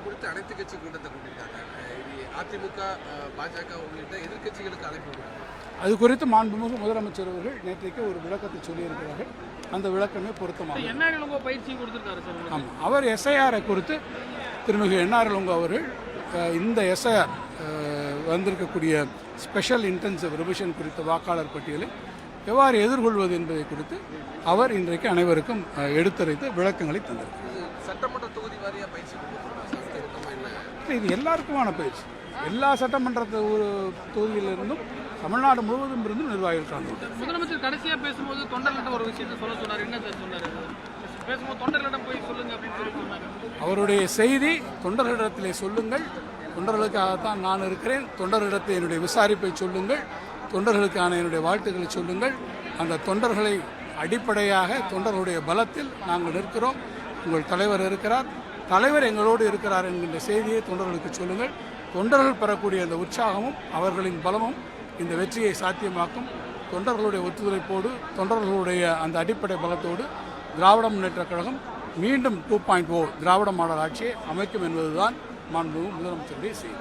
குறித்து அனைத்து கட்சி கூட்டத்தை கூட்டியிருக்காங்க. அதிமுக, பாஜக உள்ளிட்ட எதிர்கட்சிகளுக்கு அழைப்பு. அது குறித்து மாண்புமிகு முதலமைச்சர் அவர்கள் நேற்றைக்கு ஒரு விளக்கத்தை சொல்லியிருக்கிறார்கள். அந்த விளக்கமே பொருத்தமாக. பயிற்சி கொடுத்துருக்காரு சார். ஆமாம், அவர் எஸ்ஐஆரை குறித்து திருமிகு என்ஆர் இளங்கோ அவர்கள் இந்த எஸ்ஐஆர் வந்திருக்கக்கூடிய ஸ்பெஷல் இன்டென்சிவ் ரிவிஷன் குறித்த வாக்காளர் பட்டியலை எவ்வாறு எதிர்கொள்வது என்பதை குறித்து அவர் இன்றைக்கு அனைவருக்கும் எடுத்துரைத்து விளக்கங்களை தந்திருக்கிறார். சட்டமன்ற தொகுதி வாரியாக பயிற்சி இது எல்லாருக்குமான பயிற்சி. எல்லா சட்டமன்ற தொகுதியிலிருந்தும் தமிழ்நாடு முழுவதும் இருந்தும் நிர்வாகிகள் கலந்து. முதலமைச்சர் கடைசியாக பேசும்போது தொண்டர்களிடம் ஒரு விஷயத்தை சொல்ல சொன்னார். என்ன சார் சொன்னார்? பேசும்போது தொண்டர்களிடம் போய் சொல்லுங்க அப்படின்னு சொல்லி சொன்னாங்க. அவருடைய செய்தி தொண்டர்களிடத்திலே சொல்லுங்கள், தொண்டர்களுக்காகத்தான் நான் இருக்கிறேன், தொண்டர்களிடத்தை என்னுடைய விசாரிப்பை சொல்லுங்கள், தொண்டர்களுக்கான என்னுடைய வாழ்த்துக்களை சொல்லுங்கள், அந்த தொண்டர்களை அடிப்படையாக தொண்டர்களுடைய பலத்தில் நாங்கள் நிற்கிறோம், உங்கள் தலைவர் இருக்கிறார், தலைவர் எங்களோடு இருக்கிறார் என்கின்ற செய்தியை தொண்டர்களுக்கு சொல்லுங்கள். தொண்டர்கள் பெறக்கூடிய அந்த உற்சாகமும் அவர்களின் பலமும் இந்த வெற்றியை சாத்தியமாக்கும். தொண்டர்களுடைய ஒத்துழைப்போடு, தொண்டர்களுடைய அந்த அடிப்படை பலத்தோடு திராவிட முன்னேற்றக் கழகம் மீண்டும் 2.0 திராவிட மாடல் ஆட்சியை அமைக்கும் என்பதுதான் மாண்புமிகு முதலமைச்சருடைய செய்தி.